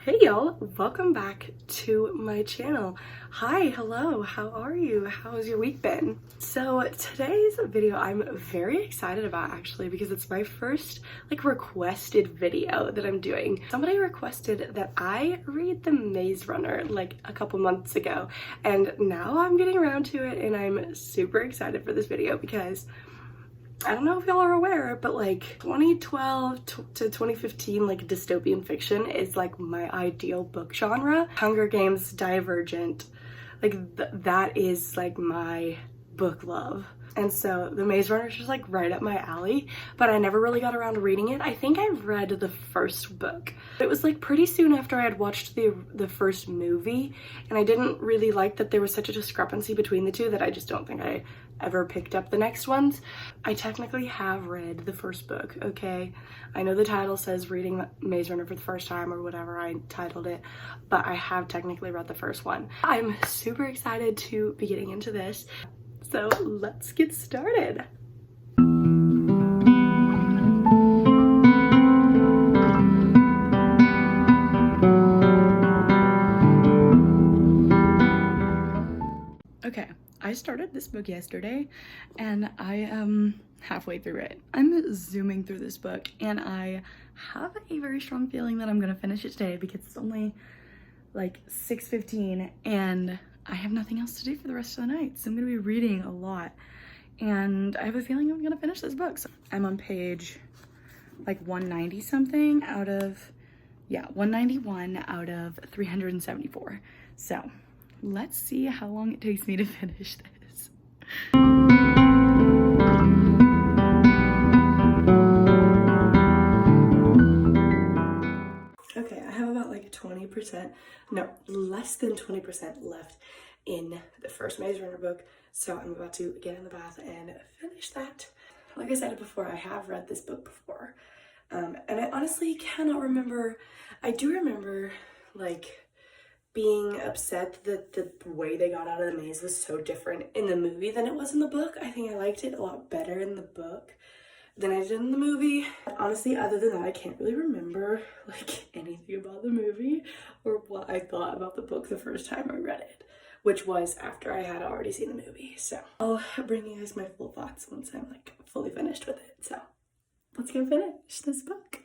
Hey y'all, welcome back to my channel. Hi, hello, how are you? How has your week been? So today's video I'm very excited about actually because it's my first requested video that I'm doing. Somebody requested that I read The Maze Runner a couple months ago, and now I'm getting around to it and I'm super excited for this video because I don't know if y'all are aware, but 2012 to 2015 dystopian fiction is my ideal book genre. Hunger Games, Divergent, that is my book love. And so The Maze Runner is just right up my alley, but I never really got around to reading it. I think I read the first book. It was pretty soon after I had watched the first movie, and I didn't really like that there was such a discrepancy between the two that I just don't think I ever picked up the next ones. I technically have read the first book, okay? I know the title says reading Maze Runner for the first time or whatever I titled it, but I have technically read the first one. I'm super excited to be getting into this, so let's get started. Okay, I started this book yesterday and I am halfway through it. I'm zooming through this book and I have a very strong feeling that I'm gonna finish it today because it's only 6:15 and I have nothing else to do for the rest of the night. So I'm gonna be reading a lot and I have a feeling I'm gonna finish this book. So I'm on page 190 something out of, 191 out of 374. So let's see how long it takes me to finish this. Okay, I have about 20%, no, less than 20% left in the first Maze Runner book. So I'm about to get in the bath and finish that. Like I said before, I have read this book before. And I honestly cannot remember. I do remember being upset that the way they got out of the maze was so different in the movie than it was in the book. I think I liked it a lot better in the book than I did in the movie. Honestly, other than that, I can't really remember anything about the movie or what I thought about the book the first time I read it, which was after I had already seen the movie. So I'll bring you guys my full thoughts once I'm fully finished with it. So let's go finish this book.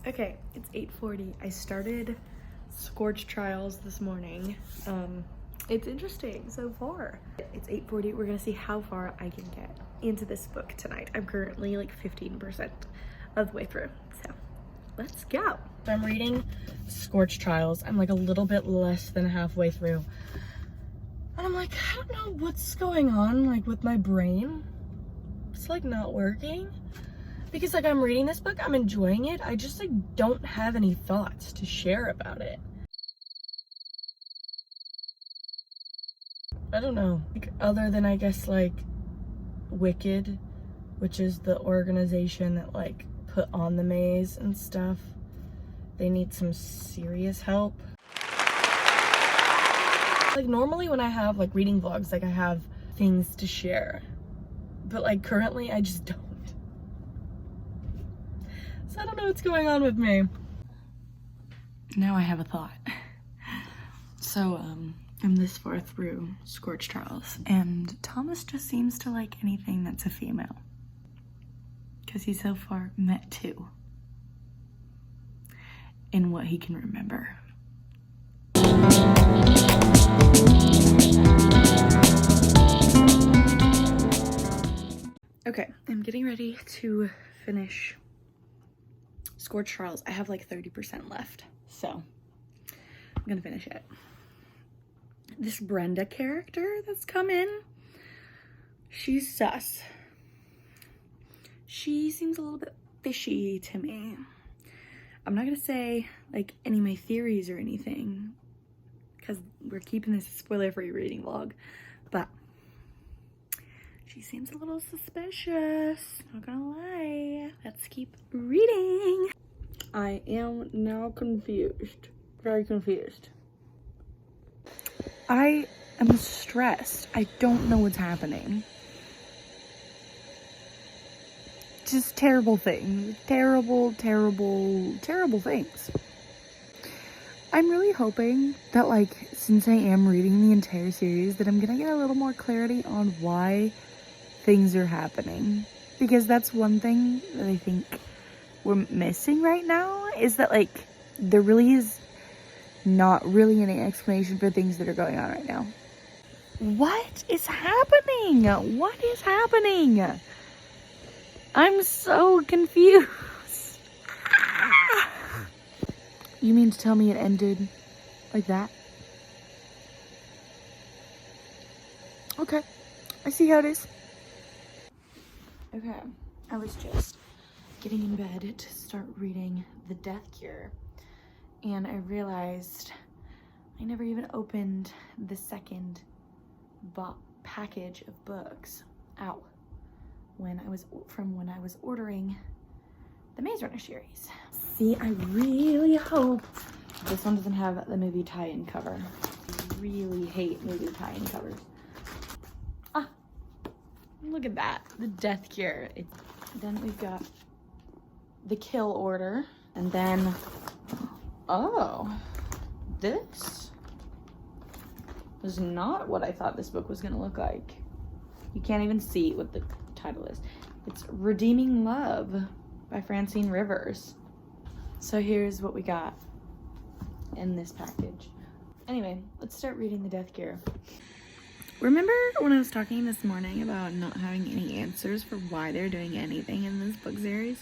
Okay, it's 8:40. I started Scorch trials this morning. It's interesting so far. It's 8:40. We're gonna see how far I can get into this book tonight. I'm currently 15% of the way through, so let's go. So I'm reading Scorch trials. I'm a little bit less than halfway through. And I'm I don't know what's going on with my brain. It's not working. Because I'm reading this book, I'm enjoying it. I just don't have any thoughts to share about it. I don't know. Other than I guess Wicked, which is the organization that put on the maze and stuff. They need some serious help. Normally when I have reading vlogs, I have things to share. But currently I just don't. So I don't know what's going on with me. Now I have a thought. So I'm this far through Scorch trials and Thomas just seems to like anything that's a female. Because he's so far met two in what he can remember. Okay, I'm getting ready to finish Scorch trials. I have 30% left, so I'm gonna finish it. This Brenda character that's come in, she's sus. She seems a little bit fishy to me. I'm not gonna say any of my theories or anything, because we're keeping this a spoiler-free reading vlog. But she seems a little suspicious, not gonna lie. Let's keep reading. I am now confused. Very confused. I am stressed. I don't know what's happening. Just terrible things. Terrible, terrible, terrible things. I'm really hoping that, like, since I am reading the entire series, that I'm gonna get a little more clarity on why things are happening. Because that's one thing that I think we're missing right now, is that, like, there really is not really any explanation for things that are going on right now. What is happening? What is happening? I'm so confused. You mean to tell me it ended like that? Okay, I see how it is. Okay, I was just getting in bed to start reading The Death Cure, and I realized I never even opened the second package of books out when I was ordering the Maze Runner series. See, I really hope this one doesn't have the movie tie-in cover. I really hate movie tie-in covers. Ah, look at that, The Death Cure. Then we've got The Kill Order, and then, oh, this is not what I thought this book was gonna look like. You can't even see what the title is. It's Redeeming Love by Francine Rivers. So here's what we got in this package. Anyway, let's start reading The Death Cure. Remember when I was talking this morning about not having any answers for why they're doing anything in this book series?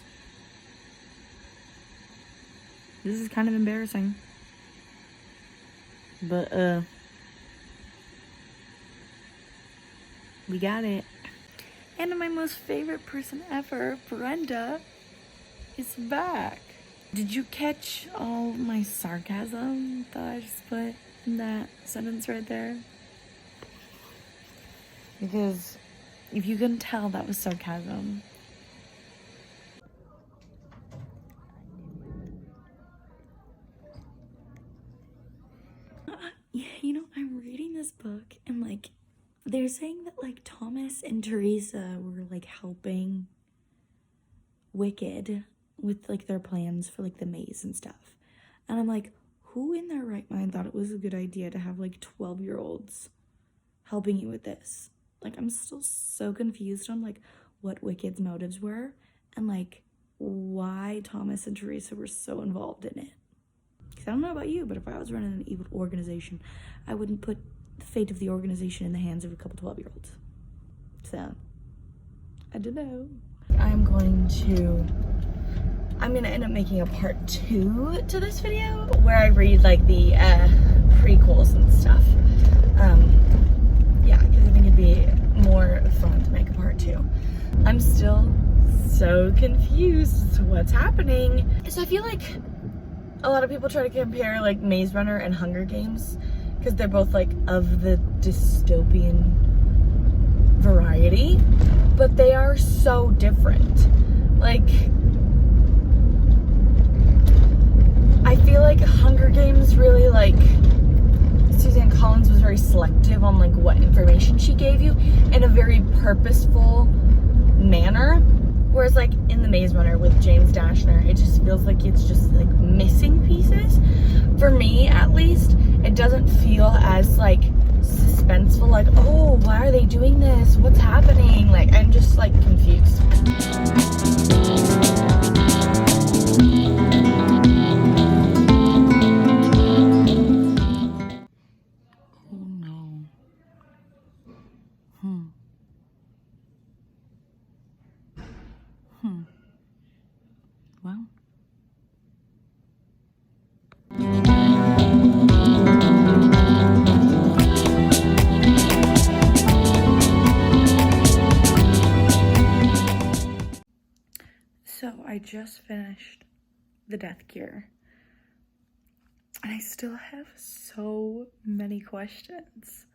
This is kind of embarrassing. But, we got it. And my most favorite person ever, Brenda, is back. Did you catch all my sarcasm that I just put in that sentence right there? Because if you couldn't tell, that was sarcasm. You know, I'm reading this book and, like, they're saying that, like, Thomas and Teresa were, like, helping Wicked with, like, their plans for, like, the maze and stuff. And I'm like, who in their right mind thought it was a good idea to have, like, 12-year-olds helping you with this? Like, I'm still so confused on, like, what Wicked's motives were and, like, why Thomas and Teresa were so involved in it. Because I don't know about you, but if I was running an evil organization, I wouldn't put the fate of the organization in the hands of a couple 12-year-olds. So, I don't know. I'm gonna end up making a part 2 to this video where I read, like, the prequels and stuff. Yeah, because I think it'd be more fun to make a part 2. I'm still so confused as to what's happening. So I feel like a lot of people try to compare, like, Maze Runner and Hunger Games because they're both, like, of the dystopian variety, but they are so different. Like, I feel like Hunger Games really, like, Suzanne Collins was very selective on, like, what information she gave you in a very purposeful manner. Whereas, like, in The Maze Runner with James Dashner, it just feels like it's just, like, missing pieces. For me, at least, it doesn't feel as, like, suspenseful, like, oh, why are they doing this? What's happening? Like, I'm just, like, confused. Oh, no. Well. So I just finished The Death Cure. And I still have so many questions.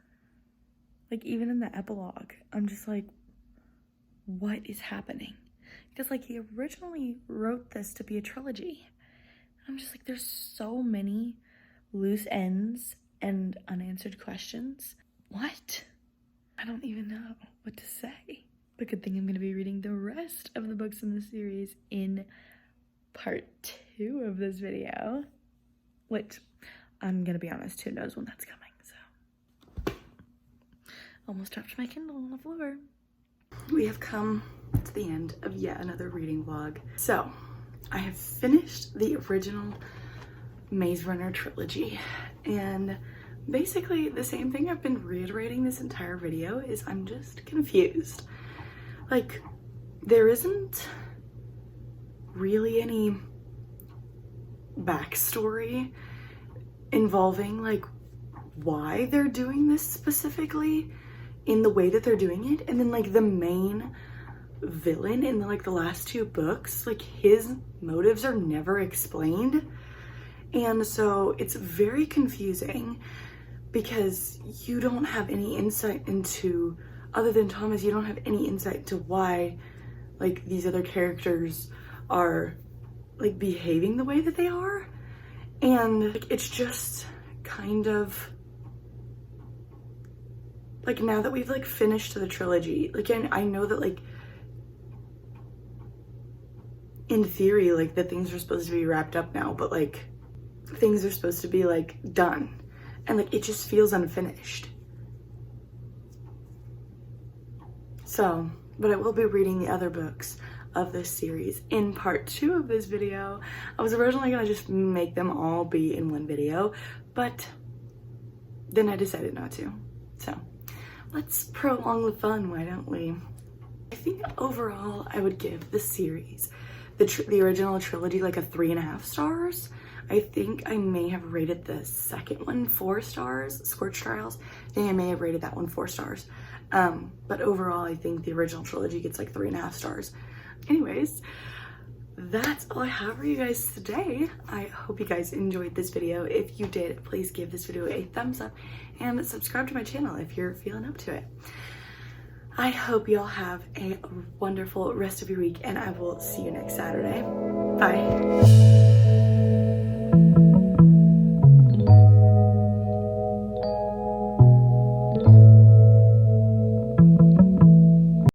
Like, even in the epilogue, I'm just like, what is happening? Because, like, he originally wrote this to be a trilogy. I'm just like, there's so many loose ends and unanswered questions. What? I don't even know what to say. But good thing I'm going to be reading the rest of the books in the series in part 2 of this video. Which, I'm going to be honest, who knows when that's coming, so. Almost dropped my Kindle on the floor. We have come to the end of yet another reading vlog. So, I have finished the original Maze Runner trilogy, and basically the same thing I've been reiterating this entire video is I'm just confused. Like, there isn't really any backstory involving like why they're doing this specifically in the way that they're doing it, and then like the main villain in the last 2 books, like his motives are never explained, and so it's very confusing because you don't have any insight into, other than Thomas, you don't have any insight to why like these other characters are like behaving the way that they are. And like, it's just kind of like, now that we've like finished the trilogy, like I know that like in theory like the things are supposed to be wrapped up now, but like things are supposed to be like done, and like it just feels unfinished. So, but I will be reading the other books of this series in part 2 of this video. I was originally gonna just make them all be in one video, but then I decided not to. So let's prolong the fun, why don't we? I think overall I would give the series, the original trilogy, like a 3.5 stars. I think I may have rated the second one 4 stars, Scorch Trials. I think I may have rated that one 4 stars. But overall I think the original trilogy gets like 3.5 stars. Anyways, that's all I have for you guys today. I hope you guys enjoyed this video. If you did, please give this video a thumbs up and subscribe to my channel if you're feeling up to it. I hope y'all have a wonderful rest of your week, and I will see you next Saturday. Bye.